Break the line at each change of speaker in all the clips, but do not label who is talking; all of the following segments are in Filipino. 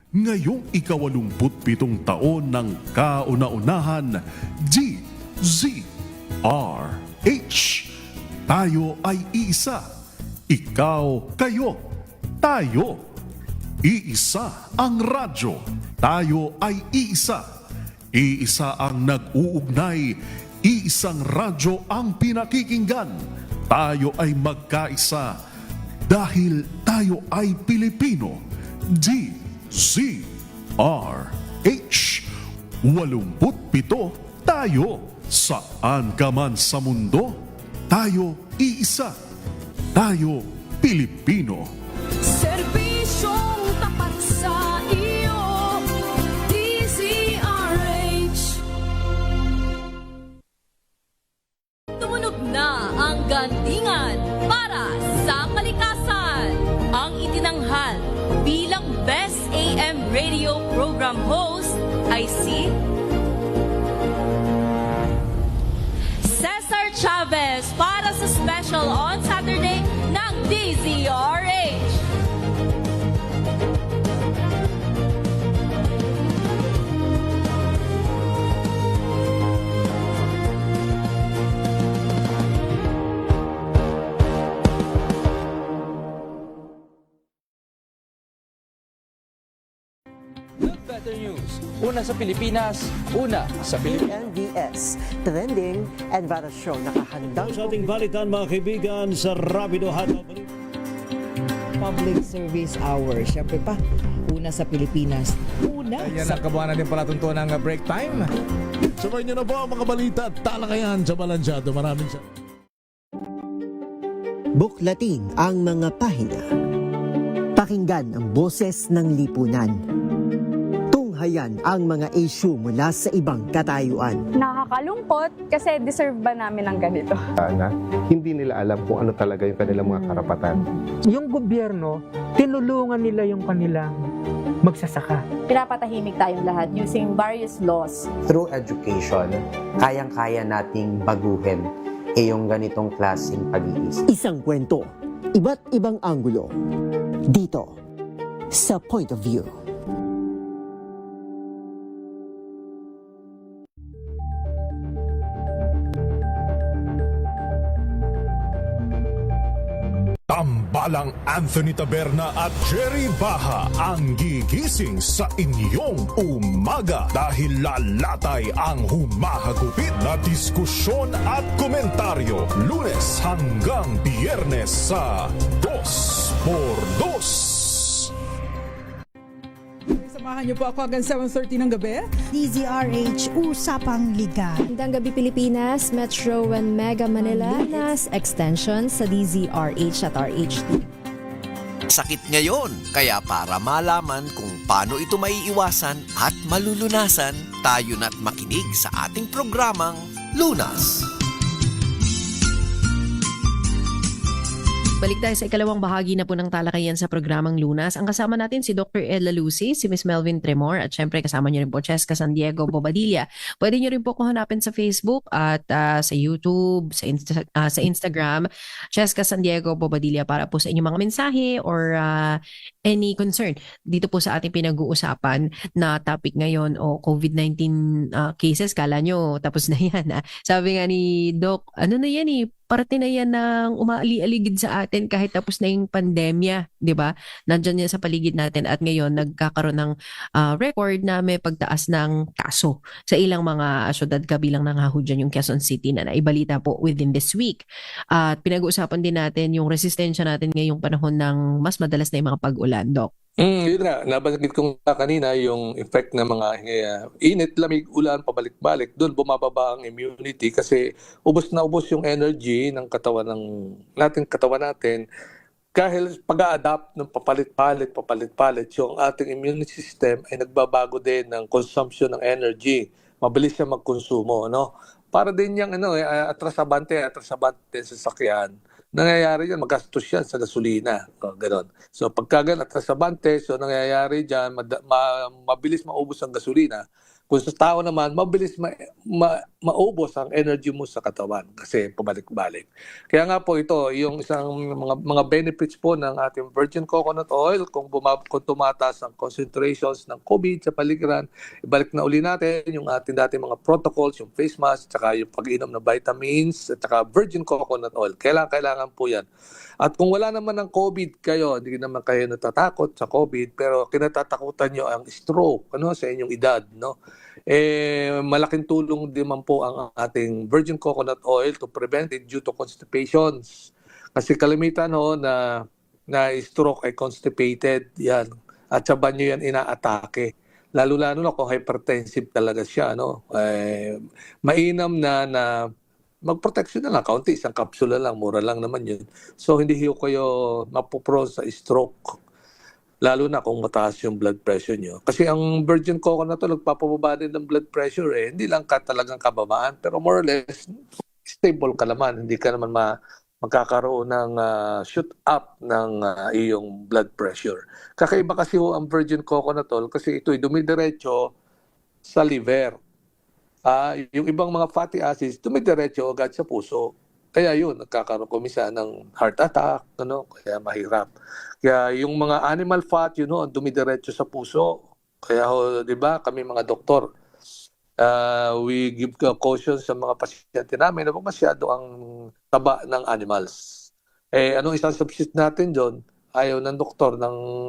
Ngayong ika-87 taon ng kauna-unahan, DZRH. Tayo ay iisa. Ikaw, kayo, tayo. Iisa ang radyo. Tayo ay iisa. Iisa ang nag-uugnay. Iisang radyo ang pinakikinggan. Tayo ay magkaisa dahil tayo ay Pilipino. DZRH. 87 tayo. Saan ka man sa mundo, tayo iisa. Tayo Pilipino.
Serbisyong tapat sa iyo, DZRH. Tumunog na ang gandingan para sa kalikasan. Ang itinanghal bilang Best AM Radio Program Host ay si Cesar Chavez para sa special on Saturday ng DZRH.
Better News. Una sa Pilipinas, una sa Pilipinas.
NBS, Trending and Vara Show. Nakahandang
Sa ating balitan mga kaibigan sa Rapido Hanaw.
Public Service Hour. Siyempre pa, una sa Pilipinas. Una
Yan
sa
ang kabuuan natin palatuntunan ng break time. Sabay niyo na po ang mga balita at talakayan sa Balansyado. Maraming sa...
buklatin ang mga pahina. Pakinggan ang boses ng lipunan. Tunghayan ang mga issue mula sa ibang katayuan.
Nakakalungkot kasi deserve ba namin ng ganito?
Na hindi nila alam kung ano talaga yung kanilang mga karapatan.
Yung gobyerno, tinulungan nila yung kanilang magsasaka.
Pinapatahimik tayong lahat using various laws.
Through education, kayang-kaya nating baguhin yung ganitong klaseng pag-iisip.
Isang kwento, iba't ibang anggulo. Dito, sa Point of View.
Tambalang Anthony Taberna at Jerry Baha ang gigising sa inyong umaga dahil lalatay ang humahagupit na diskusyon at komentaryo Lunes hanggang Biyernes sa 2x2.
Samahan niyo po ako hanggang 7:30 ng gabi.
DZRH Usapang Liga.
Magandang gabi Pilipinas, Metro and Mega Manila, nas extension sa DZRH at RHD.
Sakit ngayon, kaya para malaman kung paano ito maiiwasan at malulunasan, tayo na't makinig sa ating programang Lunas.
Balik tayo sa ikalawang bahagi na po ng talakayan sa programang Lunas. Ang kasama natin si Dr. Ella Lucy, si Miss Melvin Tremor, at syempre kasama niyo rin po Cheska San Diego Bobadilla. Pwede niyo rin po kung hanapin sa Facebook at sa YouTube, sa Instagram, Cheska San Diego Bobadilla para po sa inyong mga mensahe or any concern dito po sa ating pinag-uusapan na topic ngayon o COVID-19 cases. Kala nyo tapos na yan. Sabi nga ni Doc, ano na yan parte na yan ng umaali-aligid sa atin kahit tapos na yung pandemya, di ba? Nandyan yan sa paligid natin at ngayon nagkakaroon ng record na may pagtaas ng kaso sa ilang mga syudad kabilang ng haho dyan yung Quezon City na naibalita po within this week. At pinag-uusapan din natin yung resistensya natin ngayong panahon ng mas madalas na yung mga pag-ulan, Doc.
Yun nga, nabanggit ko kanina yung effect ng mga init, lamig, ulan, pabalik-balik. Doon bumababa ang immunity kasi ubos na ubos yung energy ng katawan natin. Dahil pag-a-adapt ng papalit-palit yung ating immune system ay nagbabago din ng consumption ng energy. Mabilis siya magkonsumo, no? Para din yung atrasabante sa sakyan. Nangyayari yan, magastos yan sa gasolina. Ganon. So pagka ganun, atrasabante, so nangyayari dyan, mabilis maubos ang gasolina. Kung sa tao naman, mabilis maubos ang energy mo sa katawan kasi pabalik-balik. Kaya nga po ito, yung isang mga benefits po ng ating virgin coconut oil, kung tumataas ang concentrations ng COVID sa paligiran, ibalik na uli natin yung ating dating mga protocols, yung face mask, tsaka yung pag-inom ng vitamins, at tsaka virgin coconut oil. Kailangan po yan. At kung wala naman ng COVID kayo, hindi naman kayo natatakot sa COVID, pero kinatatakutan nyo ang stroke sa inyong edad, no? Malaking tulong din man po ang ating virgin coconut oil to prevent it due to constipations. Kasi kalimitan na stroke ay constipated, yan. At sa banyo yan inaatake. Lalo-lalo na kung hypertensive talaga siya, no? Mainam na mag-protection na lang, kaunti, isang kapsula lang, mura lang naman yun. So hindi kayo mapuprone sa stroke, lalo na kung mataas yung blood pressure nyo. Kasi ang virgin coconut oil, nagpapababa din ng blood pressure, hindi lang talagang kababaan, pero more or less, stable ka naman, hindi ka naman magkakaroon ng shoot up ng iyong blood pressure. Kakaiba kasi ang virgin coconut oil kasi ito'y dumidiretso sa liver. Yung ibang mga fatty acids, dumidiretso agad sa puso. Kaya yun, nagkakaroon kumisa ng heart attack, kaya mahirap. Kaya yung mga animal fat, dumidiretso sa puso. Kaya, di ba, kami mga doktor, we give caution sa mga pasyente namin na masyado ang taba ng animals. Anong isang substitute natin doon? Ayaw ng doktor nang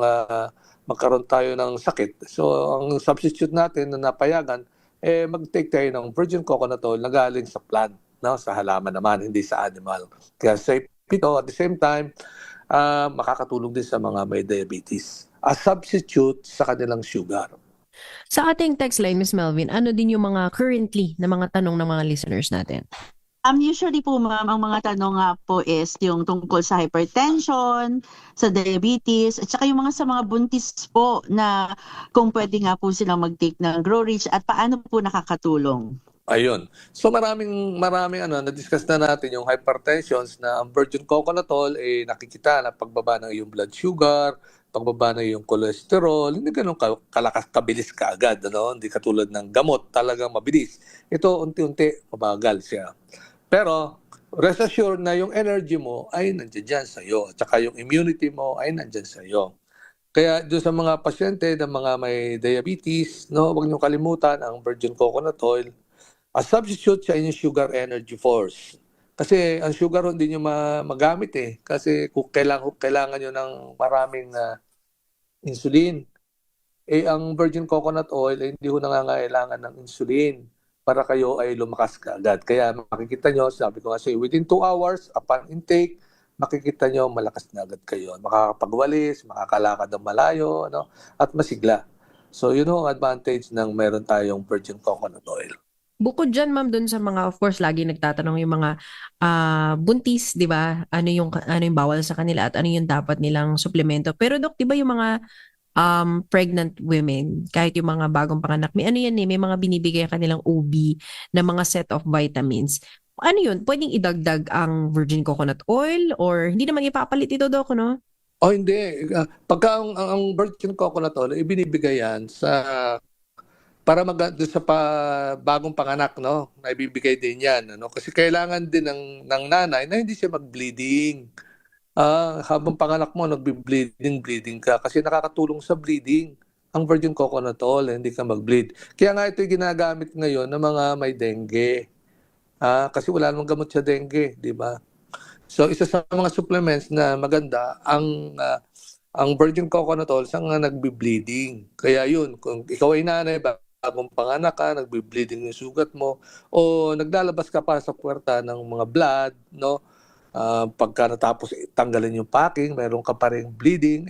magkaroon tayo ng sakit. So, ang substitute natin na napayagan, mag-take tayo ng virgin coconut oil na galing sa plant, sa halaman naman, hindi sa animal. Kaya safe ito. At the same time, makakatulong din sa mga may diabetes. A substitute sa kanilang sugar.
Sa ating text line, Ms. Melvin, ano din yung mga currently na mga tanong ng mga listeners natin?
Usually po, ma'am, ang mga tanong nga po is yung tungkol sa hypertension, sa diabetes, at saka yung sa mga buntis po na kung pwede nga po silang mag-take ng Grow Rich at paano po nakakatulong.
Ayun. So maraming na-discuss na natin yung hypertensions na ang virgin coconut oil nakikita na pagbaba ng iyong blood sugar, pagbaba ng iyong cholesterol, hindi ganun kalakas, kabilis kaagad, Hindi katulad ng gamot, talagang mabilis. Ito unti-unti mabagal siya. Pero rest assured na yung energy mo ay nandiyan dyan sa iyo. At saka yung immunity mo ay nandiyan sa iyo. Kaya doon sa mga pasyente na mga may diabetes, huwag niyo kalimutan ang virgin coconut oil. A substitute sa inyong sugar energy force. Kasi ang sugar hindi nyo magamit Kasi kung kailangan nyo ng maraming insulin. Ang virgin coconut oil hindi ho nangangailangan ng insulin para kayo ay lumakas kaagad. Kaya makikita nyo, sabi ko nga within 2 hours upon intake, makikita nyo malakas na agad kayo. Makakapagwalis, makakalakad ng malayo, at masigla. So yun ang advantage ng meron tayong virgin coconut oil.
Bukod dyan, ma'am, dun sa mga, of course, lagi nagtatanong yung mga buntis, di ba? Ano yung bawal sa kanila at ano yung dapat nilang suplemento. Pero, Dok, di ba yung mga pregnant women, kahit yung mga bagong panganak, may may mga binibigay kanilang OB na mga set of vitamins. Ano yun? Pwedeng idagdag ang virgin coconut oil or hindi naman ipapalit ito, Dok, no?
Hindi. Pagka ang virgin coconut oil, ibinibigay yan para sa bagong panganak, na ibibigay din yan. Kasi kailangan din ng nanay na hindi siya mag-bleeding. Habang panganak mo, bleeding ka. Kasi nakakatulong sa bleeding ang virgin coconut oil, hindi ka mag-bleed. Kaya nga ito ginagamit ngayon ng mga may dengue. Kasi wala namang gamot sa dengue, di ba? So isa sa mga supplements na maganda, ang virgin coconut oil sa nagbi-bleeding. Kaya yun, kung ikaw ay nanay, bagong panganak ka, nagbi-bleeding yung sugat mo, o naglalabas ka para sa puwerta ng mga blood, pagka natapos tanggalin yung packing, mayroon ka pa rin bleeding,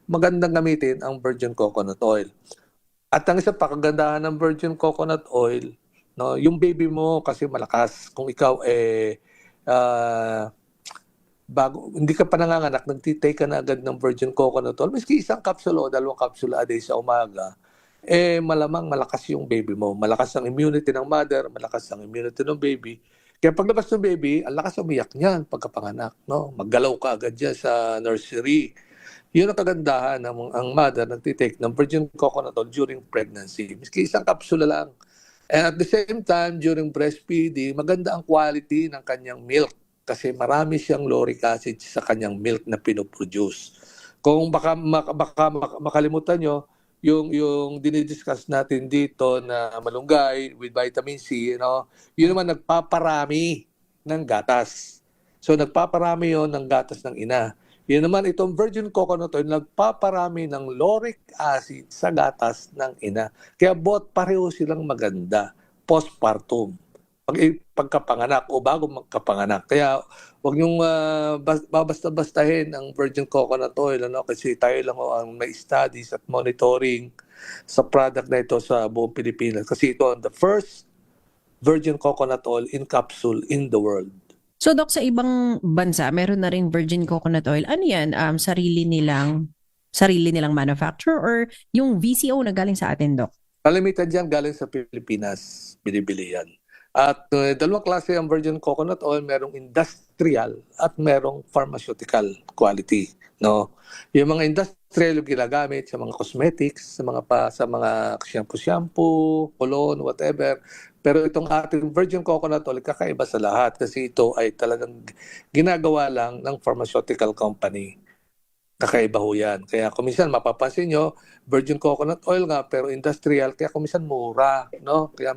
magandang gamitin ang virgin coconut oil. At ang isa pa, kagandahan ng virgin coconut oil, yung baby mo kasi malakas. Kung ikaw hindi ka pa nanganganak, nagtitake ka na agad ng virgin coconut oil, miski isang kapsula o 2 kapsula a day sa umaga, malamang malakas yung baby mo. Malakas ang immunity ng mother, malakas ang immunity ng baby. Kaya paglabas ng baby, ang lakas umiyak niyan pagkapanganak. Maggalaw ka agad dyan sa nursery. Yun ang kagandahan ng ang mother nagtitake ng virgin coconut oil during pregnancy. Miski isang kapsula lang. And at the same time, during breastfeeding, maganda ang quality ng kanyang milk kasi marami siyang lauric acid sa kanyang milk na pinoproduce. Kung baka makalimutan nyo, yung dinidiscuss natin dito na malunggay with vitamin C, yun naman nagpaparami ng gatas. So nagpaparami yon ng gatas ng ina. Yun naman itong virgin coconut oil nagpaparami ng lauric acid sa gatas ng ina. Kaya both pareho silang maganda postpartum. Pagkapanganak o bago magkapanganak. Kaya huwag niyong babasta-bastahin ang virgin coconut oil kasi tayo lang ang may studies at monitoring sa product na ito sa buong Pilipinas. Kasi ito ang the first virgin coconut oil in capsule in the world.
So Doc, sa ibang bansa, meron na rin virgin coconut oil. Ano yan? Sarili nilang manufacture or yung VCO na galing sa atin, Doc?
Kalimitan dyan galing sa Pilipinas. Binibili yan. At dalawang klase ang virgin coconut oil, merong industrial at merong pharmaceutical quality, Yung mga industrial yung ginagamit sa mga cosmetics, sa mga shampoo, cologne, whatever. Pero itong ating virgin coconut oil kakaiba sa lahat kasi ito ay talagang ginagawa lang ng pharmaceutical company. Kakaiba ho yan. Kaya kuminsan mapapansin nyo, virgin coconut oil nga pero industrial, kaya kuminsan mura, Kaya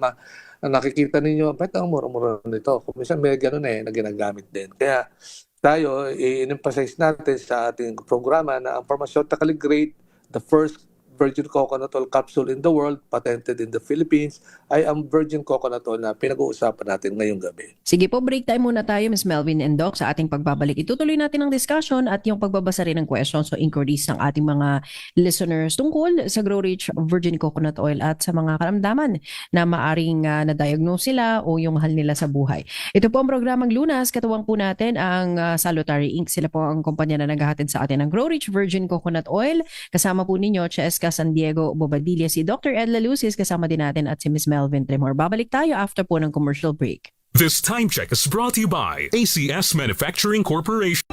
nakikita ninyo, bakit ang mura-mura nito? Kuminsan may ganun na ginagamit din. Kaya tayo, in-emphasize natin sa ating programa na ang pharmaceutically grade, the first virgin coconut oil capsule in the world, patented in the Philippines, ay ang virgin coconut oil na pinag-uusapan natin ngayong gabi.
Sige po, break time muna tayo, Ms. Melvin and Doc. Sa ating pagbabalik, itutuloy natin ang discussion at yung pagbabasa rin ng questions o inquiries ng ating mga listeners tungkol sa Grow Rich Virgin Coconut Oil at sa mga karamdaman na maaring na-diagnose sila o yung mahal nila sa buhay. Ito po ang programang Lunas. Katuwang po natin ang Salutary Inc. Sila po ang kumpanya na naghahatid sa atin ng Grow Rich Virgin Coconut Oil. Kasama po ninyo, Cheska San Diego Bobadilla, si Dr. Edla Lucis, kasama din natin at si Ms. Melvin Tremor. Babalik tayo after po ng commercial break.
This time check is brought to you by ACS Manufacturing Corporation.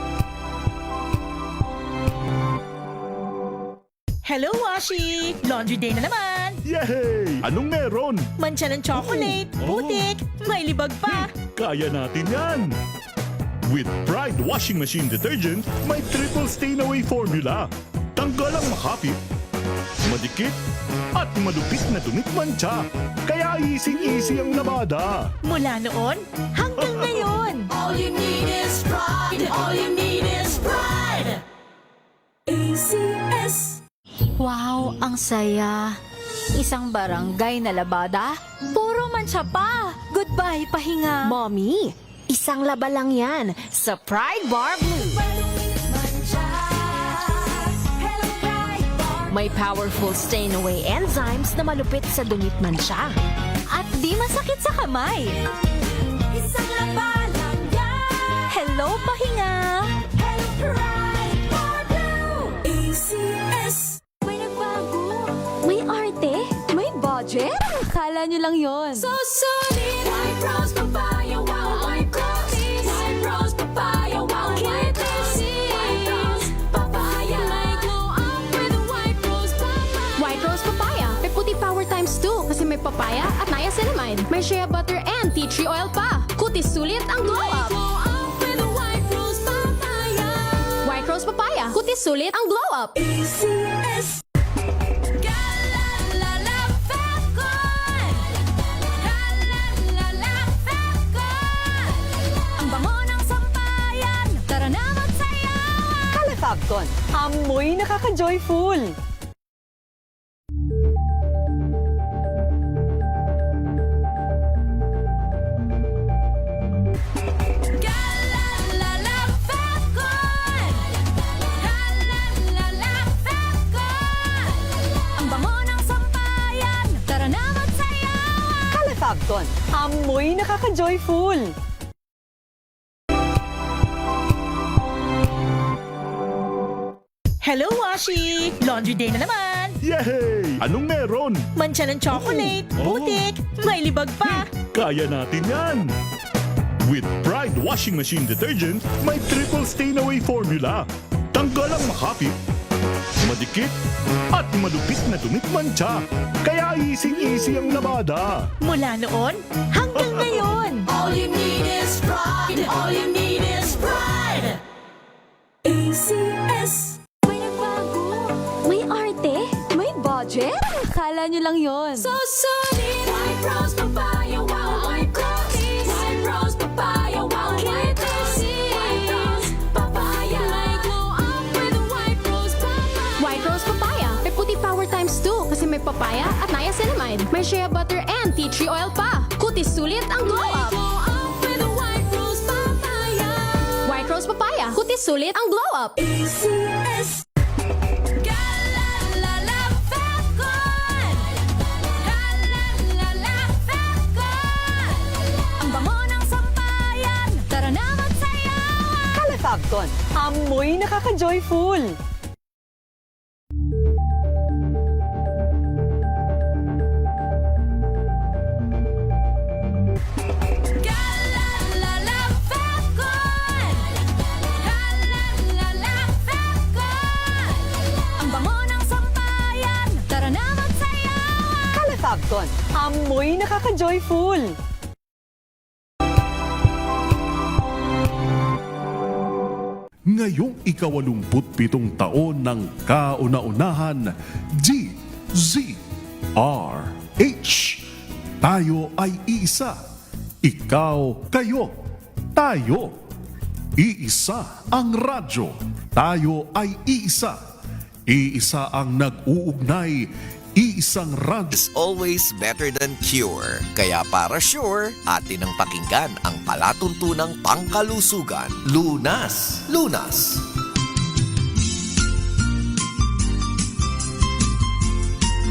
Hello, Washi! Laundry day na naman!
Yay! Anong meron?
Mancha ng chocolate, putik, may libag pa!
Kaya natin yan! With Pride Washing Machine Detergent, may triple stain-away formula. Tanggal ang makapit, madikit, at malupit na dumit mancha. Kaya easy-easy ang labada.
Mula noon hanggang ngayon! All you need is pride! All you need is pride! ACS.
Wow, ang saya. Isang barangay na labada, puro mancha pa. Goodbye, pahinga.
Mommy, isang laba lang yan sa Pride Bar Blue. May powerful stain-away enzymes na malupit sa dumit mancha.
At di masakit sa kamay. Isang laba lang yan. Hello, pahinga. Hello, Pride Bar Blue. ACS. May nagbago. May arte. May budget. Akala nyo lang yon. So solid. White Rose Papaya. Wow, White Rose. White Rose Papaya. Wow, White Rose. White Rose Papaya. May glow up with White Rose Papaya.
White Rose Papaya. May puti power times 2 kasi may papaya at niacinamide. May shea butter and tea tree oil pa. Kutis sulit ang glow up.
Glow up with White Rose Papaya.
White Rose Papaya. Kutis sulit ang glow up.
ACS.
Calefacton, amoy nakaka-joyful. Calefacton, amoy nakaka-joyful.
Hello, Washi! Laundry day na naman!
Yay! Anong meron?
Mancha ng chocolate, putik, may libag pa!
Kaya natin yan! With Pride Washing Machine Detergent, may triple stain-away formula. Tanggal ang makapit, madikit, at madupit na tumitmantsa. Kaya easy-easy ang labada.
Mula noon hanggang ngayon.
All you need is pride. All you need is pride.
ACS. May nagbago. May arte. May budget. Akala nyo lang yon. So solid.
White rose papaya, wow, white rose. White rose papaya, wow, white rose. White rose papaya.
May glow up with white rose papaya. White rose papaya. May puti power times 2 kasi may papaya at niacinamide. May shea butter and tea tree oil pa. Kutis sulit ang glow up.
Glow up with white rose papaya.
White rose papaya. Kutis sulit ang glow up.
ACS.
Galalala Falcon. Galalala Falcon.
Ang bango ng sampayan. Tara na magsayawan.
Calafabcon, amoy nakaka-joyful.
Galalala Falcon. Galalala Falcon.
Ang bango ng sampayan. Tara na magsayawan.
Calafabcon, amoy nakaka-joyful.
Ngayong ika-87 taon ng kauna-unahan, DZRH. Tayo ay iisa. Ikaw, kayo, tayo. Iisa ang radyo. Tayo ay iisa. Iisa ang nag-uugnay. Iisang radyo.
Is always better than cure. Kaya para sure, atin ang pakinggan ang palatuntunang pangkalusugan. Lunas. Lunas.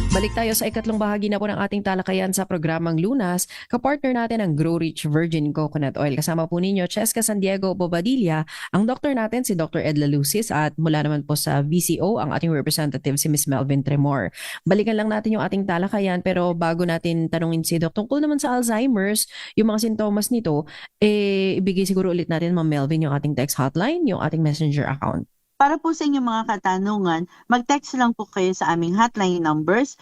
Balik tayo sa ikatlong bahagi na po ng ating talakayan sa programang Lunas. Kapartner natin ang Grow Rich Virgin Coconut Oil. Kasama po ninyo, Cheska San Diego Bobadilla, ang doktor natin si Dr. Edla Lucis at mula naman po sa VCO, ang ating representative si Ms. Melvin Tremor. Balikan lang natin yung ating talakayan pero bago natin tanungin si Doc tungkol naman sa Alzheimer's, yung mga sintomas nito, ibigay siguro ulit natin, Ma'am Melvin, yung ating text hotline, yung ating messenger account.
Para po sa inyong mga katanungan, mag-text lang po kayo sa aming hotline numbers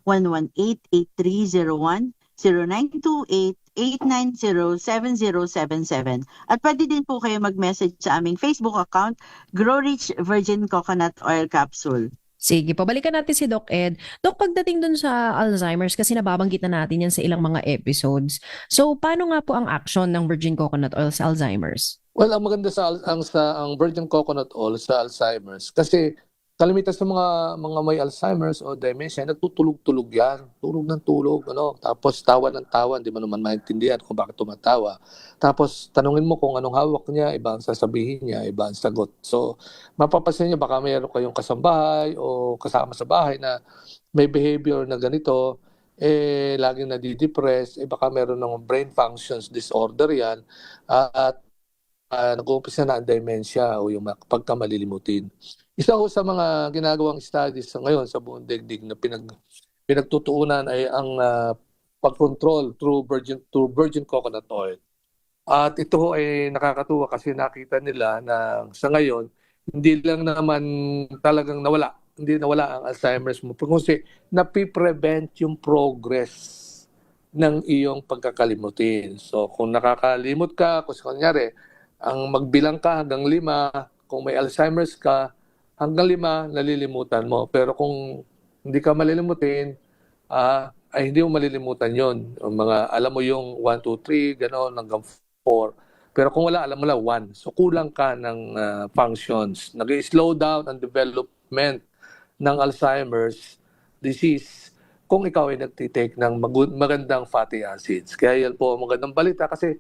0945-118-8301, 0928-890-7077. At pwede din po kayo mag-message sa aming Facebook account, Grow Rich Virgin Coconut Oil Capsule.
Sige, pabalikan natin si Doc Ed. Doc, pagdating dun sa Alzheimer's, kasi nababanggit na natin yan sa ilang mga episodes. So, paano nga po ang action ng Virgin Coconut Oil sa Alzheimer's?
Well, ang maganda ang virgin coconut oil sa Alzheimer's kasi kalimitan sa mga may Alzheimer's o dementia, nagtutulog-tulog yan. Tulog ng tulog, Tapos tawa ng tawa, hindi mo naman maintindihan kung bakit tumatawa. Tapos tanungin mo kung anong hawak niya, iba ang sasabihin niya, iba ang sagot. So, mapapansin niyo baka mayroon kayong kasambahay o kasama sa bahay na may behavior na ganito, laging nadidepress, baka mayroon ng brain functions disorder yan, at nag-uumpisa na ang dementia o yung pagkamalilimutin. Isa ho sa mga ginagawang studies ngayon sa buong daigdig na pinagtutuunan ay ang pag-control through virgin coconut oil. At ito ho ay nakakatuwa kasi nakita nila na sa ngayon, hindi lang naman talagang hindi nawala ang Alzheimer's mo, kasi napiprevent yung progress ng iyong pagkakalimutin. So kung nakakalimot ka, kung kunyari, ang magbilang ka hanggang 5, kung may Alzheimer's ka, hanggang 5, nalilimutan mo. Pero kung hindi ka malilimutin, ay hindi mo malilimutan yon. Alam mo yung 1, 2, 3, gano'n, hanggang 4. Pero kung wala, alam mo lang 1. So kulang ka ng functions. Nag-slow down ang development ng Alzheimer's disease kung ikaw ay nagtitake ng magandang fatty acids. Kaya yan po ang magandang balita kasi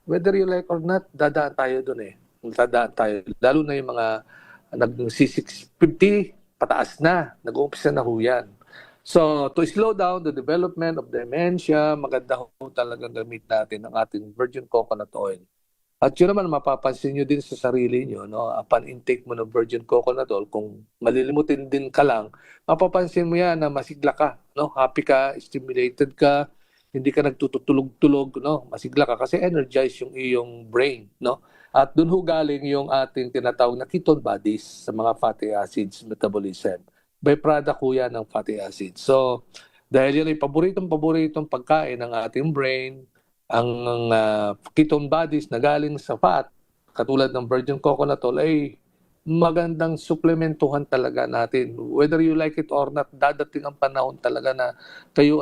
whether you like or not, dadaan tayo dun Dadaan tayo. Lalo na yung mga nag-650, pataas na. Nag-uumpisa na ho yan. So, to slow down the development of dementia, maganda ho talagang gamit natin ang ating virgin coconut oil. At yun naman, mapapansin nyo din sa sarili nyo, upon intake mo ng virgin coconut oil, kung malilimutin din ka lang, mapapansin mo yan na masigla ka, happy ka, stimulated ka, hindi ka nagtutulog-tulog, masigla ka kasi energize yung iyong brain, At doon ho galing yung ating tinatawag na ketone bodies sa mga fatty acids metabolism. Byproduct ho yan ng fatty acids. So, dahil yun ay paboritong pagkain ng ating brain, ang ketone bodies na galing sa fat, katulad ng virgin coconut oil, ay magandang suplementuhan talaga natin. Whether you like it or not, dadating ang panahon talaga na tayo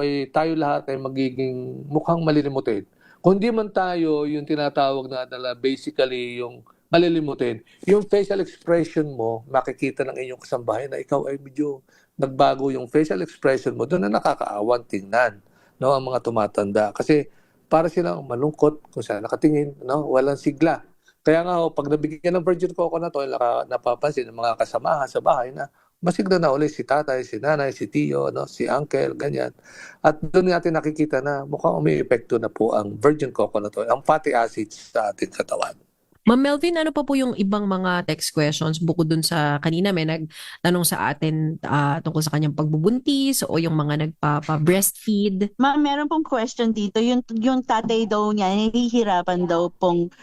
lahat ay magiging mukhang malilimutin. Kung di man tayo, yung tinatawag na basically yung malilimutin, yung facial expression mo, makikita ng inyong kasambahay na ikaw ay medyo nagbago yung facial expression mo, doon na nakakaawang tingnan, no, ang mga tumatanda. Kasi para silang malungkot kung saan nakatingin, no, walang sigla. Kaya nga, pag nabigyan ng virgin coconut oil, napapansin ng mga kasamahan sa bahay na masigla na ulit si tatay, si nanay, si tiyo, no, si uncle, ganyan. At doon natin nakikita na mukhang umi-epekto na po ang virgin coconut oil, ang fatty acids sa ating katawan.
Ma'am Melvin, ano pa po yung ibang mga text questions bukod dun sa kanina may nagtanong sa atin tungkol sa kanyang pagbubuntis o yung mga nagpa-breastfeed?
Ma'am, meron pong question dito. Yung tatay daw niya, nahihirapan daw pong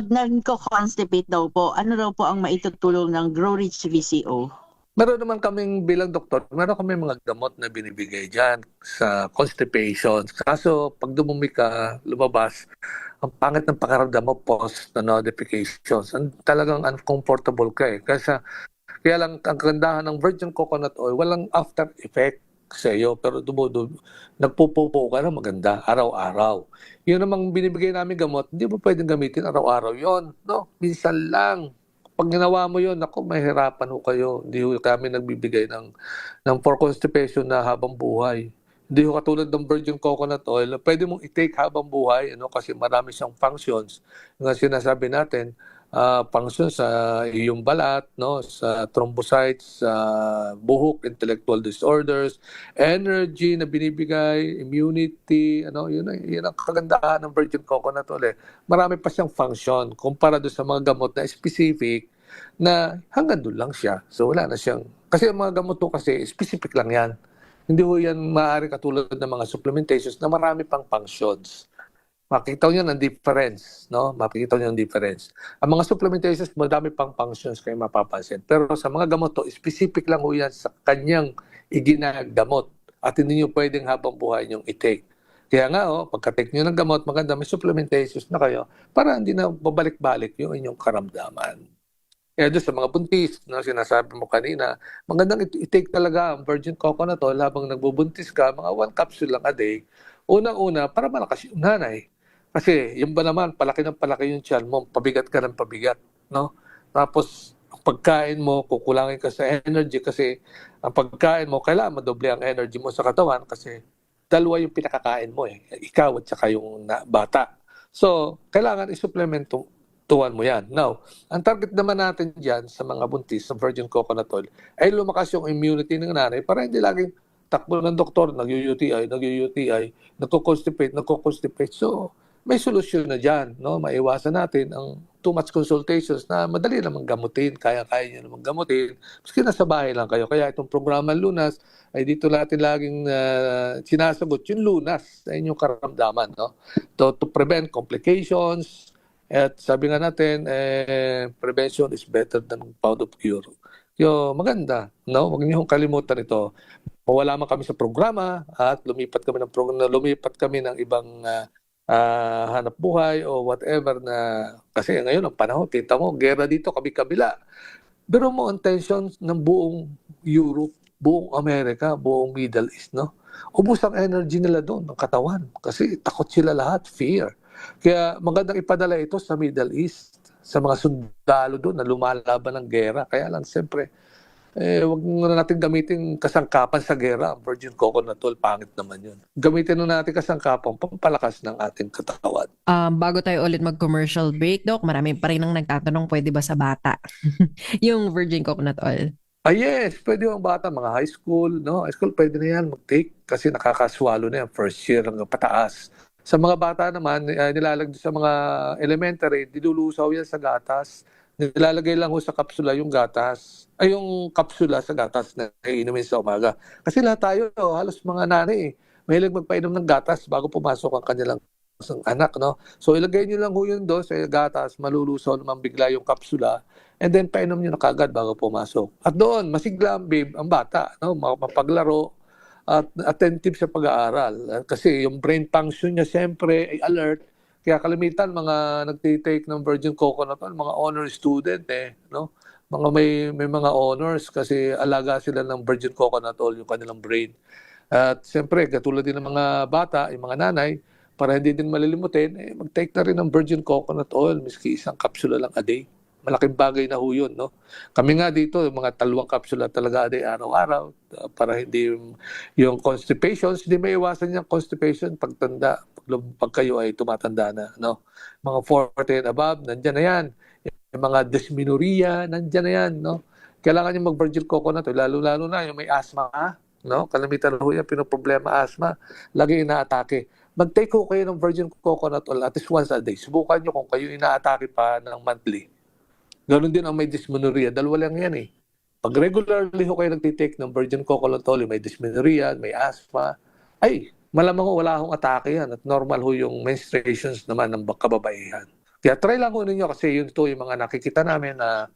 nagko-constipate daw po. Ano daw po ang maitutulong ng Grow Rich VCO?
Meron naman kaming bilang doktor, meron kami mga gamot na binibigay dyan sa constipation. Kaso pag dumumi ka, lumabas, ang pangit ng pakiramdam mo post na notifications. Talagang uncomfortable ka eh. Kaya lang ang kagandahan ng virgin coconut oil, walang after effect sa iyo. Pero nagpupupo ka na maganda araw-araw. Yun namang binibigay namin gamot, hindi mo pwedeng gamitin araw-araw yon, no? Minsan lang. Pag ginawa mo yun, ako, mahirapan ho kayo. Hindi ho kami nagbibigay ng for constipation na habang buhay. Hindi ho katulad ng virgin coconut oil, pwede mong i-take habang buhay, kasi marami siyang functions. Nga sinasabi natin, functions sa iyong balat, no, sa thrombocytes, sa buhok, intellectual disorders, energy na binibigay, immunity, yun ang kagandahan ng virgin coconut oil. Marami pa siyang function kumpara doon sa mga gamot na specific na hanggang doon lang siya. So wala na siyang, kasi ang mga gamot to kasi specific lang yan. Hindi ho yan maaari katulad ng mga supplementations na marami pang functions. Makikita nyo ng difference, no? Makikita nyo ng difference. Ang mga supplementations, madami pang functions kayo mapapansin. Pero sa mga gamot to, specific lang ho yan sa kanyang iginagamot. At hindi nyo pwedeng habang buhay nyong i-take. Kaya nga, pagka-take nyo ng gamot, maganda may supplementations na kayo para hindi na babalik-balik yung inyong karamdaman. Kaya doon sa mga buntis, sinasabi mo kanina, magandang i-take talaga ang virgin coconut oil habang nagbubuntis ka, mga 1 capsule lang a day. Unang-una, para malakas yung nanay. Kasi yung ba naman, palaki ng palaki yung tiyan mo, pabigat ka ng pabigat. No? Tapos, ang pagkain mo, kukulangin ka sa energy kasi ang pagkain mo, kailangan madoble ang energy mo sa katawan kasi dalawa yung pinakakain mo eh. Ikaw at saka yung bata. So, kailangan i-supplementuhan mo yan. Now, ang target naman natin dyan sa mga buntis sa virgin coconut oil ay lumakas yung immunity ng nanay para hindi laging takbo ng doktor, nag-UTI, nagko-constipate. So, may solusyon na dyan. No? Maiwasan natin ang too much consultations na madali namang gamutin, kaya-kaya nyo namang gamutin. Maski nasa bahay lang kayo. Kaya itong programa Lunas ay dito natin laging sinasagot yung lunas sa inyong karamdaman. No? To prevent complications. At sabi nga natin, prevention is better than pound of cure. Yung maganda, no? Huwag niyo kalimutan ito. Mawala man kami sa programa at lumipat kami ng ibang hanap buhay o whatever na kasi ngayon ang panahon, kita mo, gera dito, kabila. Pero mo ang tension ng buong Europe, buong Amerika, buong Middle East, no? Ubus ang energy nila doon, ng katawan. Kasi takot sila lahat, fear. Kaya magandang ipadala ito sa Middle East, sa mga sundalo doon na lumalaban ng gera. Kaya lang, siyempre, wag na natin gamitin kasangkapan sa gera. Virgin coconut oil, pangit naman yun. Gamitin na natin kasangkapan pampalakas ng ating katawan.
Bago tayo ulit mag-commercial break, Doc, marami pa rin ang nagtatanong, pwede ba sa bata? Yung virgin coconut oil.
Yes, pwede yung bata, mga high school, no? High school, pwede na yan mag-take kasi nakakaswalo na yan, first year hanggang pataas. Sa mga bata naman, nilalagay sa mga elementary, dilulusaw yan sa gatas. Nilalagay lang ho sa kapsula yung gatas. Ay, yung kapsula sa gatas na iinumin sa umaga. Kasi lahat tayo, halos mga nanay, mahilig magpainom ng gatas bago pumasok ang kanilang ng anak, no? So ilagay nyo lang ho yun doon sa gatas, malulusaw naman bigla yung kapsula, and then painom nyo na kagad bago pumasok. At doon, masigla ang bata, no? Mapaglaro at attentive sa pag-aaral. Kasi yung brain function niya siyempre ay alert. Kaya kalimitan mga nagtitake ng virgin coconut oil, mga honor student no? Mga may mga honors kasi alaga sila ng virgin coconut oil yung kanilang brain. At siyempre, katulad din ng mga bata, yung mga nanay, para hindi din malilimutin, mag-take na rin ng virgin coconut oil, miski isang kapsula lang a day. Malaking bagay na ho yun, no? Kami nga dito, mga 2 kapsula talaga a day, araw-araw, para hindi yung constipation, hindi may iwasan yung constipation pagtanda, pag kayo ay tumatanda na, no? Mga 40 and above, nandyan na yan. Yung mga dysmenorrhea, nandyan na yan, no? Kailangan yung mag-virgin coconut oil, lalo-lalo na yung may asthma, no? Kalamitan ho yan, pinoproblema asthma, lagi inaatake. Mag-take ho kayo ng virgin coconut oil at least once a day. Subukan nyo kung kayo inaatake pa ng monthly. Ganon din ang may dysmenorrhea. 2 lang yan eh. Pag regularly ho kayo nagtitake ng virgin coconut oil, may dysmenorrhea, may asthma, ay, malamang ho wala hong atake yan at normal ho yung menstruations naman ng kababaihan. Kaya try lang ho ninyo kasi yun to yung mga nakikita namin na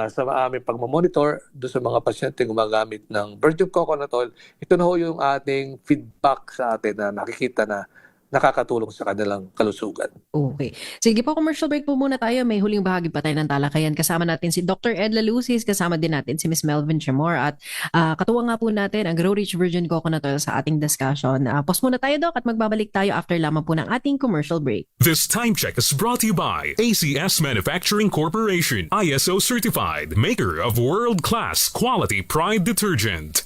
sa aming pagmamonitor doon sa mga pasyente gumagamit ng virgin coconut oil. Ito na ho yung ating feedback sa atin na nakikita na nakakatulong sa kanilang kalusugan.
Okay. Sige po, commercial break po muna tayo. May huling bahagi pa tayo ng talakayan. Kasama natin si Dr. Ed Lalusis, kasama din natin si Ms. Melvin Tremor at katuwa nga po natin ang Grow Rich Virgin Coconut Oil sa ating discussion. Pause muna tayo, Doc, at magbabalik tayo after lamang po ng ating commercial break.
This time check is brought to you by ACS Manufacturing Corporation, ISO certified, maker of world-class quality Pride detergent.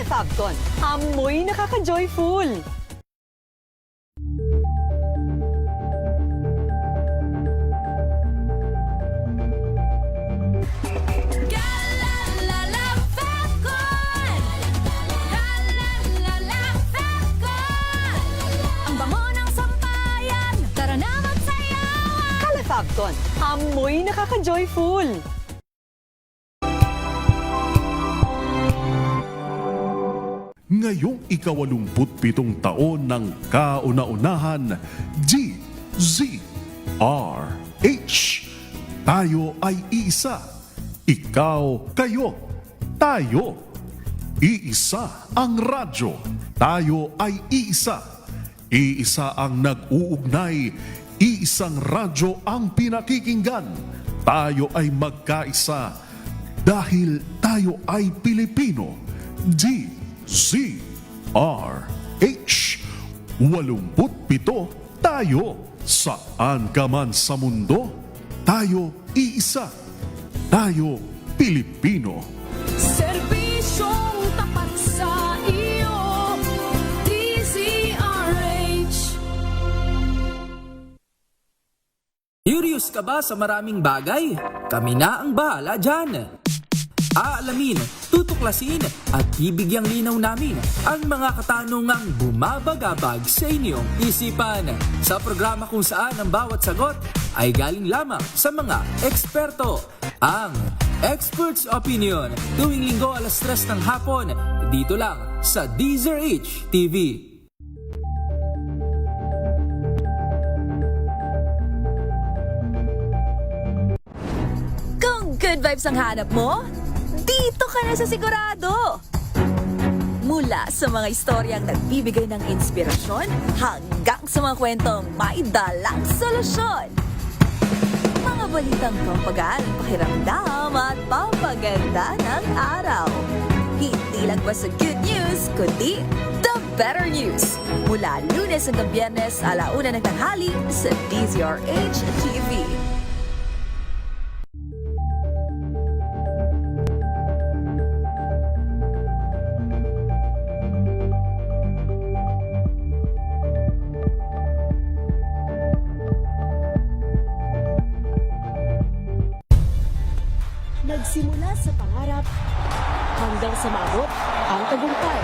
Fabcon, amoy nakaka-joyful! Ang bango ng sampayan, tara na magsayawan! Fabcon, amoy nakaka-joyful!
Ngayong 27 taon ng kauna-unahan, DZRH. Tayo ay iisa. Ikaw, kayo, tayo. Iisa ang radyo. Tayo ay iisa. Iisa ang nag-uugnay. Iisang radyo ang pinakikinggan. Tayo ay magkaisa. Dahil tayo ay Pilipino. DZRH 87 tayo. Saan ka man sa mundo, tayo iisa. Tayo Pilipino.
Serbisyong tapat sa iyo, DZRH.
Curious ka ba sa maraming bagay? Kami na ang bahala dyan. Aalamin, tutuklasin at bibigyang linaw namin ang mga katanungang bumabagabag sa inyong isipan. Sa programa kung saan ang bawat sagot ay galing lamang sa mga eksperto. Ang Expert's Opinion, tuwing linggo 3:00 ng hapon, dito lang sa DZRH TV.
Kung good vibes ang hanap mo, dito ka na sa sigurado! Mula sa mga istoryang nagbibigay ng inspirasyon hanggang sa mga kwentong may dalang solusyon. Mga balitang pampagaan, pakiramdam at pampaganda ng araw. Hindi lang ba sa good news, kundi the better news. Mula Lunes hanggang Biyernes, 1:00 ng tanghali sa DZRH TV.
Nagsimula sa pangarap hanggang sa maabot ang tagumpay.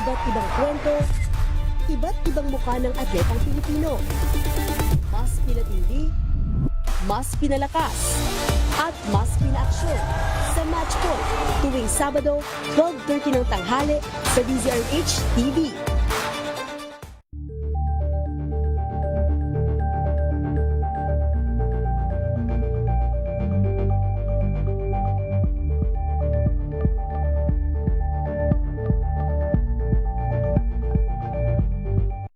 Iba't ibang kwento, iba't ibang mukha ng atletang Pilipino. Mas pinatindi, mas pinalakas, at mas pinaaksyon sa Match Point tuwing Sabado, 12:30 ng tanghali sa DZRH TV.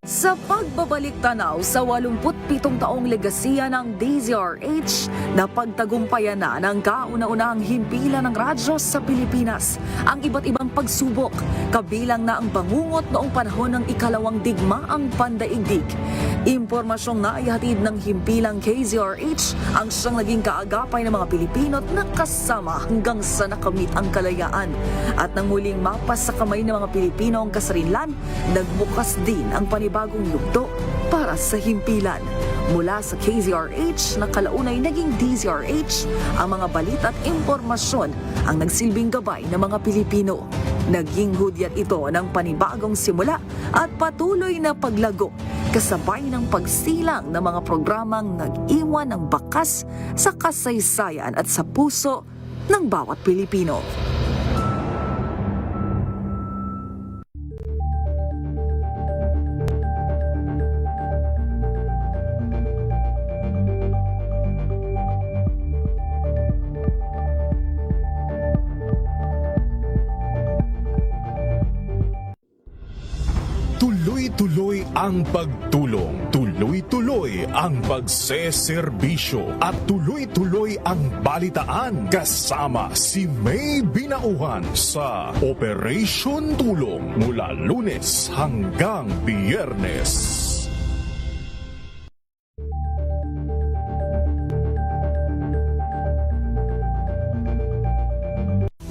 Sa pagbabalik tanaw sa 87 taong legasiya ng DZRH, napagtagumpayan na ng kauna-unahang himpilan ng radyo sa Pilipinas ang iba't ibang pagsubok, kabilang na ang bangungot noong panahon ng ikalawang digmaang pandaigdig. Impormasyong naihatid ng himpilang KZRH ang siyang naging kaagapay ng mga Pilipino at nakasama hanggang sa nakamit ang kalayaan. At nang muling mapas sa kamay ng mga Pilipino ang kasarinlan, nagbukas din ang panibagong yugto para sa himpilan. Mula sa KZRH na kalaunay naging DZRH, ang mga balita at impormasyon ang nagsilbing gabay ng mga Pilipino. Naging hudyat ito ng panibagong simula at patuloy na paglago, kasabay ng pagsilang ng mga programang nag-iwan ng bakas sa kasaysayan at sa puso ng bawat Pilipino.
Tuloy-tuloy ang pagtulong, tuloy-tuloy ang pagseserbisyo, at tuloy-tuloy ang balitaan kasama si May Binauhan sa Operation Tulong mula Lunes hanggang Biyernes.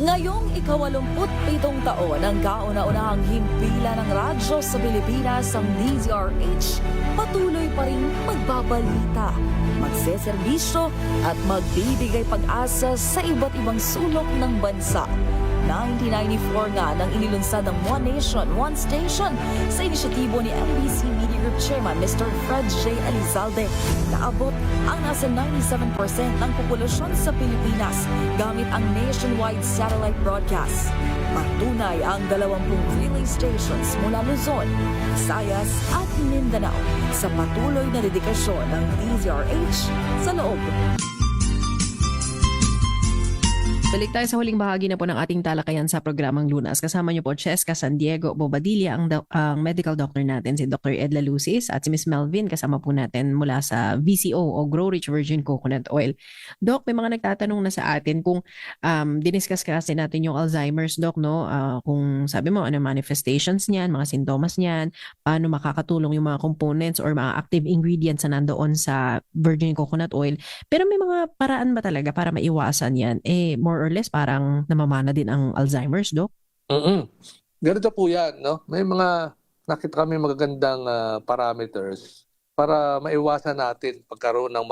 Ngayong ika-87 taon ang kauna-unahang himpilan ng radyo sa Pilipinas, ang DZRH, patuloy pa rin magbabalita, magseserbisyo at magbibigay pag-asa sa iba't ibang sulok ng bansa. 1994 nga nang inilunsad ang One Nation, One Station sa inisyatibo ni MBC Media Group Chairman Mr. Fred J. Elizalde. Naabot ang nasa 97% ng populasyon sa Pilipinas gamit ang nationwide satellite broadcast. Patunay ang 20 relay stations mula Luzon, Visayas at Mindanao sa patuloy na dedikasyon ng DZRH sa loob.
Balik tayo sa huling bahagi na po ng ating talakayan sa programang Lunas. Kasama niyo po Cheska San Diego Bobadilla, ang medical doctor natin, si Dr. Edla Lucis, at si Miss Melvin, kasama po natin mula sa VCO o Grow Rich Virgin Coconut Oil. Doc, may mga nagtatanong na sa atin kung diniscuss kasi natin yung Alzheimer's, Doc, no? Kung sabi mo, ano manifestations niyan, mga sintomas niyan, paano makakatulong yung mga components or mga active ingredients na nandoon sa virgin coconut oil. Pero may mga paraan ba talaga para maiwasan yan? More or less parang namamana din ang Alzheimer's, Doc?
Ganito po yan, no? May mga nakita kami magagandang parameters para maiwasan natin pagkaroon ng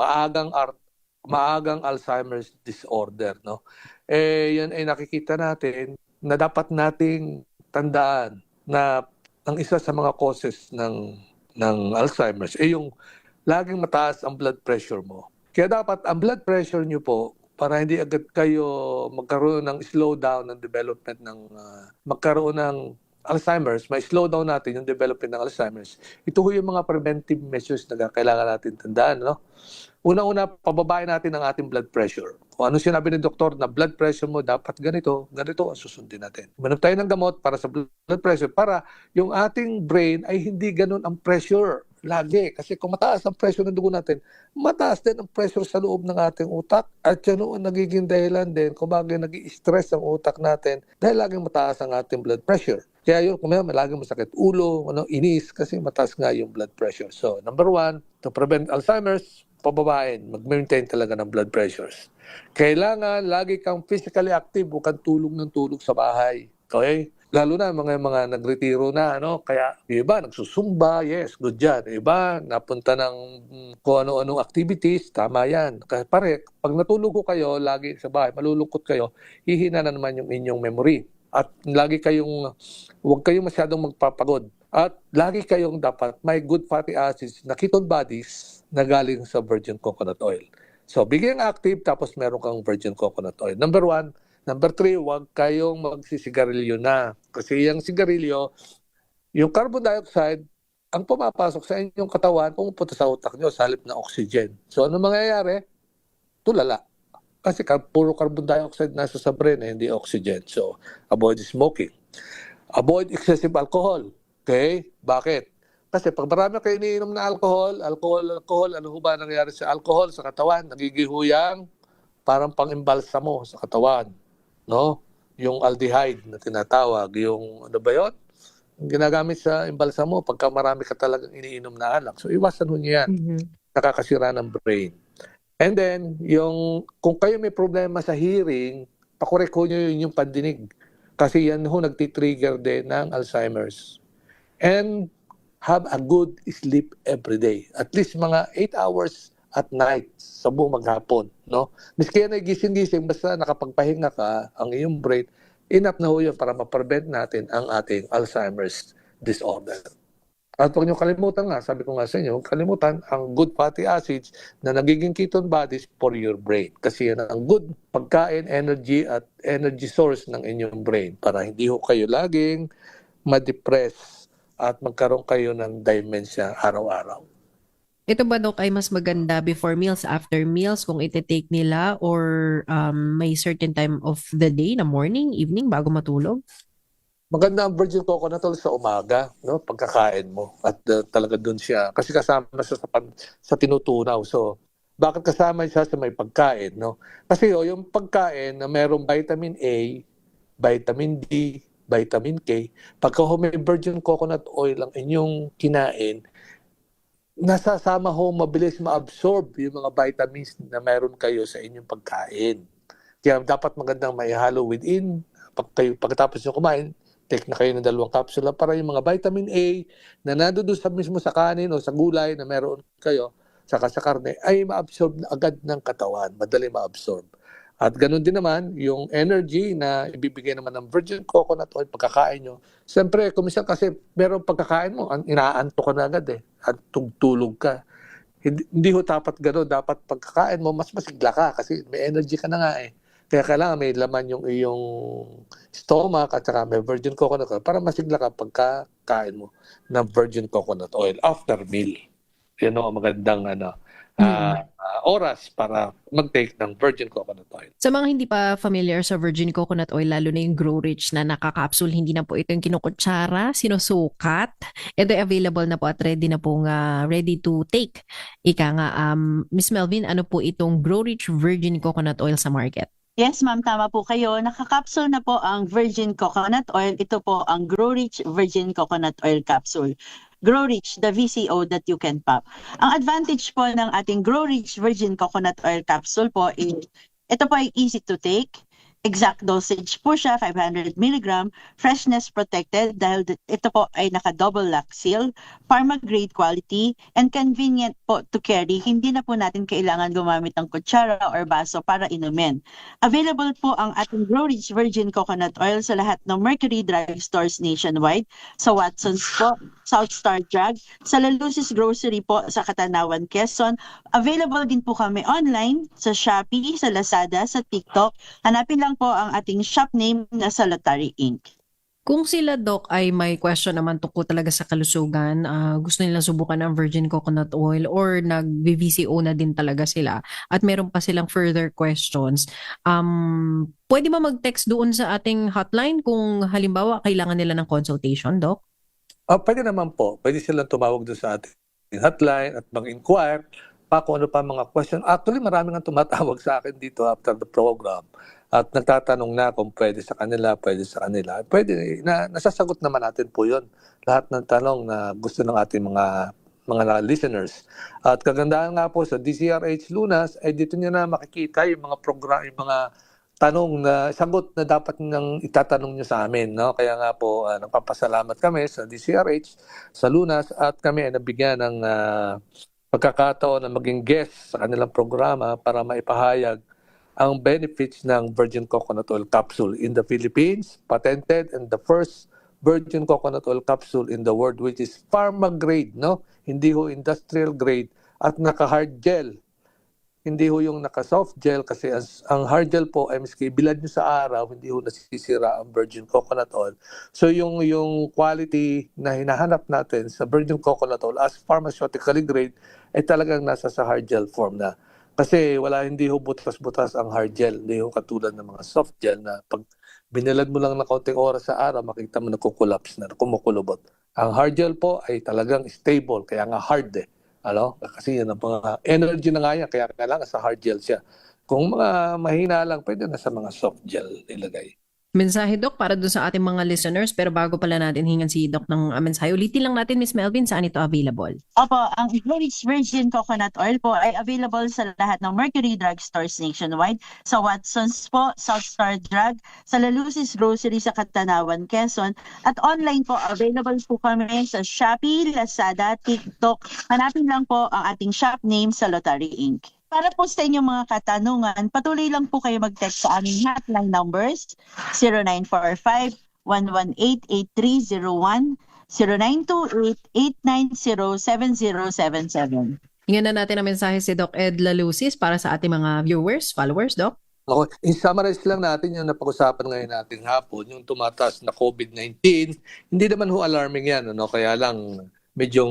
maagang Alzheimer's disorder, no? Yan ay nakikita natin na dapat nating tandaan na ang isa sa mga causes ng Alzheimer's ay yung laging mataas ang blood pressure mo. Kaya dapat ang blood pressure nyo po, para hindi agad kayo magkaroon ng slowdown ng development magkaroon ng Alzheimer's, may slowdown natin yung development ng Alzheimer's. Ito ho yung mga preventive measures na kailangan natin tandaan, no? Una-una, pababain natin ang ating blood pressure. Kung ano sinabi ng doktor na blood pressure mo dapat ganito ang susundin natin. Uminom tayo ng gamot para sa blood pressure para yung ating brain ay hindi ganun ang pressure lagi. Kasi kung mataas ang pressure ng dugo natin, mataas din ang pressure sa loob ng ating utak. At yun ang nagiging dahilan din kung bakit nag-i-stress ang utak natin dahil laging mataas ang ating blood pressure. Kaya yun, kung may laging masakit ulo, inis, kasi mataas nga yung blood pressure. So, number 1, to prevent Alzheimer's, pababain, mag-maintain talaga ng blood pressures. Kailangan lagi kang physically active, huwag kang tulog sa bahay. Okay? Lalo na mga nagretiro na, no? Kaya iba nagsusumba, yes, good yan. Iba napunta ng kung ano-anong activities, tama yan. Kasi pag natulog ko kayo lagi sa bahay, malulungkot kayo, hihina na naman yung inyong memory. At lagi huwag kayong masyadong magpapagod. At lagi kayong dapat may good fatty acids na ketone bodies na galing sa virgin coconut oil. So, bigyan active tapos meron kang virgin coconut oil. Number 1. Number 3, huwag kayong magsisigarilyo na. Kasi yung sigarilyo, yung carbon dioxide, ang pumapasok sa inyong katawan, pumupunta sa utak nyo sa halip ng oxygen. So, ano mangyayari? Tulala. Kasi puro carbon dioxide nasa sa brain, hindi oxygen. So, avoid smoking. Avoid excessive alcohol. Okay? Bakit? Kasi pag marami kayo iniinom na alcohol, ano ho ba nangyayari sa alcohol sa katawan? Nagigihuyang, parang pang-imbalsa mo sa katawan. No? Yung aldehyde na tinatawag, yung ano ba yun? Yung ginagamit sa imbalsa mo pagka marami ka talagang iniinom na alak. So, iwasan ho niyo yan. Nakakasira ng brain. And then, kung kayo may problema sa hearing, pakorek ho nyo yung pandinig. Kasi yan ho nagtitrigger din ng Alzheimer's. And have a good sleep every day. At least mga 8 hours at night sa buong maghapon. No? Miski yan ay gising-gising, basta nakapagpahinga ka, ang iyong brain, enough na ho yun para ma-prevent natin ang ating Alzheimer's disorder. At huwag nyo kalimutan nga, sabi ko nga sa inyo, kalimutan ang good fatty acids na nagiging ketone bodies for your brain. Kasi yan ang good pagkain, energy at energy source ng inyong brain para hindi ho kayo laging ma-depress at magkaroon kayo ng dementia araw-araw.
Ito ba, Dok, ay mas maganda before meals, after meals, kung iti-take nila or may certain time of the day, na morning, evening, bago matulog?
Maganda ang virgin coconut oil sa umaga, no? Pagkakain mo. At talaga doon siya. Kasi kasama siya sa tinutunaw. So, bakit kasama siya sa may pagkain, no? Kasi yung pagkain na merong vitamin A, vitamin D, vitamin K, pagka may virgin coconut oil ang inyong kinain, nasasama ho, mabilis ma-absorb yung mga vitamins na meron kayo sa inyong pagkain. Kaya dapat magandang maihalo within, pagkatapos nyo kumain, take na kayo ng 2 kapsula para yung mga vitamin A na nandoon sa mismo sa kanin o sa gulay na meron kayo, saka sa karne, ay ma-absorb na agad ng katawan. Madali ma-absorb. At ganun din naman, yung energy na ibibigay naman ng virgin coconut oil pagkakain nyo. Siyempre, kuminsan kasi meron pagkakain mo, inaanto ka na agad at tugtulog ka. Hindi ho dapat gano'n. Dapat pagkakain mo, mas masigla ka kasi may energy ka na nga Kaya kailangan may laman yung iyong stomach at saka may virgin coconut oil para masigla ka pagkakain mo ng virgin coconut oil after meal. Yan ang magandang oras para mag-take ng virgin coconut oil.
Sa mga hindi pa familiar sa virgin coconut oil, lalo na yung Grow Rich na nakakapsul, hindi na po ito yung kinukutsara, sinusukat. Ito ay available na po at ready na po ready to take. Ika nga, Miss Melvin, ano po itong Grow Rich virgin coconut oil sa market?
Yes, ma'am, tama po kayo. Nakakapsule na po ang virgin coconut oil. Ito po ang Grow Rich virgin coconut oil capsule. Grow Rich, the VCO that you can pop. Ang advantage po ng ating Grow Rich virgin coconut oil capsule po is, ito po ay easy to take. Exact dosage po siya, 500 mg, freshness protected dahil ito po ay naka-double lock seal, pharma-grade quality, and convenient po to carry. Hindi na po natin kailangan gumamit ng kutsara or baso para inumin. Available po ang ating Grow Rich virgin coconut oil sa lahat ng Mercury drugstores nationwide, sa Watson's po, South Star Drug, sa Lalusis Grocery po sa Katanawan, Quezon. Available din po kami online sa Shopee, sa Lazada, sa TikTok. Hanapin lang po ang ating shop name na Salutary Inc.
Kung sila, Doc, ay may question naman tungkol talaga sa kalusugan, gusto nila subukan ng virgin coconut oil or nag-VCO na din talaga sila at meron pa silang further questions, pwede ba mag-text doon sa ating hotline kung halimbawa kailangan nila ng consultation, Doc?
Pwede naman po. Pwede silang tumawag doon sa ating hotline at mag-inquire kung ano pa mga question. Actually, marami nga tumatawag sa akin dito after the program at nagtatanong na kung pwede sa kanila, pwede sa kanila. Pwede, nasasagot naman natin po yun. Lahat ng tanong na gusto ng ating mga listeners. At kagandahan nga po sa DCRH Lunas, ay dito nyo na makikita yung mga program, yung mga tanong na sagot na dapat nang itatanong nyo sa amin. No? Kaya nga po, nagpapasalamat kami sa DCRH, sa Lunas, at kami ay nabigyan ng pagkakataon na maging guest sa kanilang programa para maipahayag ang benefits ng virgin coconut oil capsule in the Philippines, patented and the first virgin coconut oil capsule in the world, which is pharma grade, no? Hindi ho industrial grade at naka-hard gel. Hindi ho yung naka-soft gel kasi ang hard gel po ay miski bilad nyo sa araw, hindi ho nasisira ang virgin coconut oil. So yung quality na hinahanap natin sa virgin coconut oil as pharmaceutically grade ay talagang nasa sa hard gel form na. Kasi hindi ho butas-butas ang hard gel. Hindi ho katulad ng mga soft gel na pag binilad mo lang na kaunting oras sa araw, makita mo nagko-collapse na, kumukulubot. Ang hard gel po ay talagang stable, kaya nga hard eh. Kasi yan ang mga energy na nga yan, kaya kailangan sa hard gel siya. Kung mga mahina lang, pwede na sa mga soft gel ilagay.
Mensahe, Doc, para doon sa ating mga listeners. Pero bago pala natin hingan si Doc ng mensahe, ulitin lang natin, Miss Melvin, saan ito available?
Opo, ang Blue Ridge Virgin Coconut Oil po ay available sa lahat ng Mercury Drug Stores nationwide, sa Watson's po, South Star Drug, sa Lalusis Grocery sa Catanawan, Quezon, at online po, available po kami sa Shopee, Lazada, TikTok. Hanapin lang po ang ating shop name sa Lottery Inc. Para po sa inyong mga katanungan, patuloy lang po kayo mag-text sa aming hotline numbers 0945-118-8301, 0928-890-7077.
Hingan na natin ang mensahe si Doc Ed Lalusis para sa ating mga viewers, followers, Doc.
Okay. I-summarize lang natin yung napag-usapan ngayon natin hapon, yung tumataas na COVID-19. Hindi naman ho alarming yan, kaya lang medyo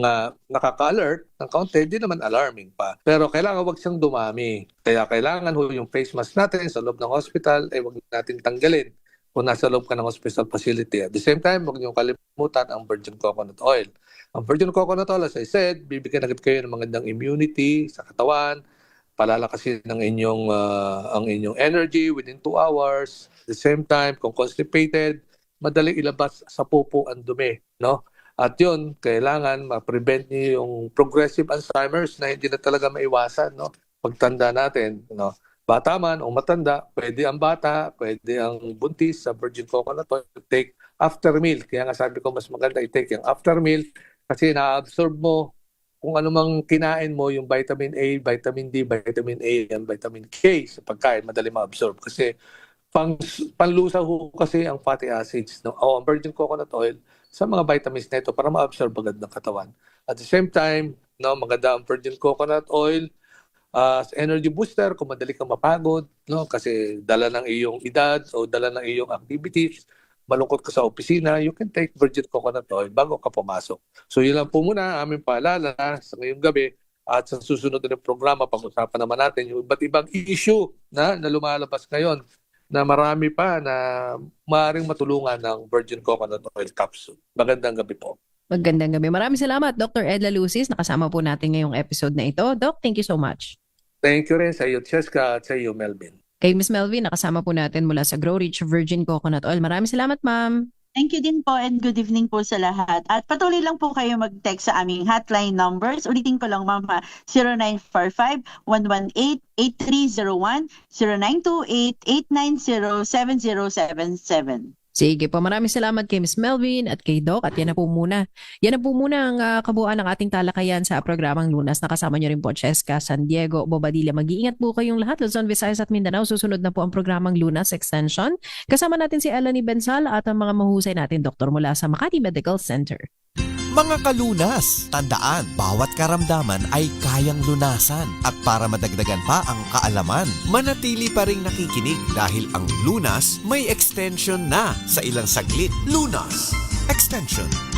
nakaka-alert ng kaunti, hindi naman alarming pa. Pero kailangan wag siyang dumami. Kaya kailangan ho yung face mask natin sa loob ng hospital ay wag natin tanggalin kung nasa loob ka ng hospital facility. At the same time, wag niyo kalimutan ang virgin coconut oil. Ang virgin coconut oil, as I said, bibigyan agad kayo ng magandang immunity sa katawan, palalakasin ng ang inyong energy within 2 hours. At the same time, kung constipated, madaling ilabas sa pupo ang dumi, no? At yun, kailangan ma-prevent niyo yung progressive Alzheimer's na hindi na talaga maiwasan, no? Pagtanda natin, no? Bata man o matanda, pwede ang bata, pwede ang buntis sa virgin coconut oil to take after meal. Kaya nga sabi ko, mas maganda i-take yung after meal kasi na-absorb mo kung ano mang kinain mo, yung vitamin A, vitamin D, vitamin A, and vitamin K sa pagkain, madali ma-absorb. Kasi panlusa ho kasi ang fatty acids, no? O ang virgin coconut oil sa mga vitamins na ito para ma-absorb agad ng katawan. At the same time, no, maganda ang virgin coconut oil as energy booster kung madali kang mapagod, no? Kasi dala ng iyong edad o dala ng iyong activities, malungkot ka sa opisina, you can take virgin coconut oil bago ka pumasok. So yun lang po muna aming paalala sa ngayong gabi. At sa susunod na programa, pag-usapan naman natin yung iba't ibang issue na lumalabas ngayon na marami pa na maaaring matulungan ng virgin coconut oil capsule. Magandang gabi po.
Magandang gabi. Maraming salamat, Dr. Ed Lalusis. Nakasama po natin ngayong episode na ito. Doc, thank you so much.
Thank you rin sa iyo, Cheska, at sa iyo, Melvin.
Kay Miss Melvin, nakasama po natin mula sa Grow Rich Virgin Coconut Oil. Maraming salamat, ma'am.
Thank you din po and good evening po sa lahat. At patuloy lang po kayo mag-text sa aming hotline numbers. Ulitin ko lang ma'am, 0945-118-8301, 0928-890-7077.
Sige po, maraming salamat kay Miss Melvin at kay Doc. At yan na po muna. Yan na po muna ang kabuuan ng ating talakayan sa programang Lunas. Nakasama niyo rin po Cheska, San Diego, Bobadilla. Mag-iingat po kayong lahat. Luzon, Visayas at Mindanao. Susunod na po ang programang Lunas Extension. Kasama natin si Elanie Benzal at ang mga mahusay natin doktor mula sa Makati Medical Center.
Mga kalunas, tandaan, bawat karamdaman ay kayang lunasan. At para madagdagan pa ang kaalaman, manatili pa ring nakikinig dahil ang Lunas may extension na sa ilang saglit. Lunas Extension.